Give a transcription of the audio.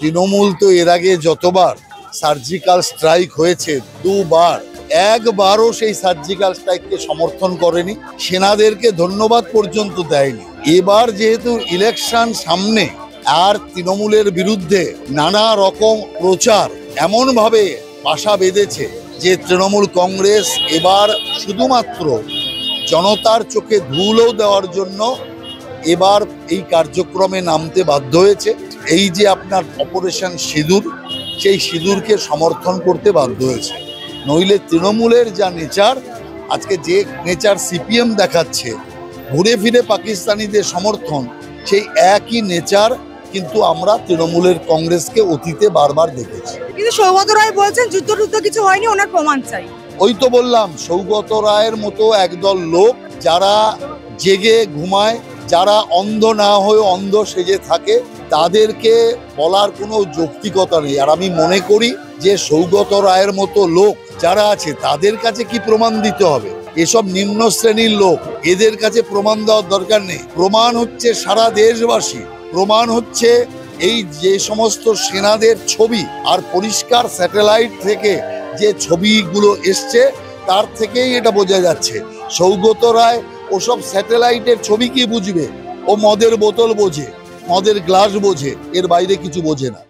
তৃণমূল তো এর আগে যতবার সার্জিক্যাল স্ট্রাইক হয়েছে দুবার, একবারও সেই সার্জিক্যাল স্ট্রাইককে সমর্থন করেনি, সেনাদেরকে ধন্যবাদ পর্যন্ত দেয়নি। এবার যেহেতু ইলেকশন সামনে আর তৃণমূলের বিরুদ্ধে নানা রকম প্রচার এমনভাবে বাসা বেঁধেছে যে তৃণমূল কংগ্রেস এবার শুধুমাত্র জনতার চোখে ধুলো দেওয়ার জন্য এবার এই কার্যক্রমে নামতে বাধ্য হয়েছে। এই যে আপনার অপারেশন সিঁদুর, সেই সিঁদুরকে সমর্থন করতে বাধ্য হয়েছে। নইলে তৃণমূলের যা নেচার, আজকে যে নেচার সিপিএম দেখাচ্ছে ঘুরে ফিরে পাকিস্তানিদের সমর্থন, সেই একই নেচার কিন্তু আমরা তৃণমূলের কংগ্রেসকে অতীতে বারবার দেখেছি। কিন্তু সৌগত রায় বলছেন যুদ্ধ কিছু হয়নি, ওনার প্রমাণ চাই। ওই তো বললাম, সৌগত রায়ের মতো একদল লোক যারা জেগে ঘুমায়, যারা অন্ধ না হয়ে অন্ধ সেজে থাকে, তাদেরকে বলার কোনো যৌক্তিকতা নেই। আর আমি মনে করি যে সৌগত রায়ের মতো লোক যারা আছে তাদের কাছে কি প্রমাণ দিতে হবে? এসব নিম্ন শ্রেণীর লোক, এদের কাছে প্রমাণ দেওয়ার দরকার নেই। প্রমাণ হচ্ছে সারা দেশবাসী, প্রমাণ হচ্ছে এই যে সমস্ত সেনাদের ছবি, আর পরিষ্কার স্যাটেলাইট থেকে যে ছবিগুলো এসছে তার থেকেই এটা বোঝা যাচ্ছে। সৌগত রায় ওসব স্যাটেলাইটের ছবি কি বুঝবে? ও মদের বোতল বোঝে, মদের গ্লাস বোঝে, এর বাইরে কিছু বোঝে না।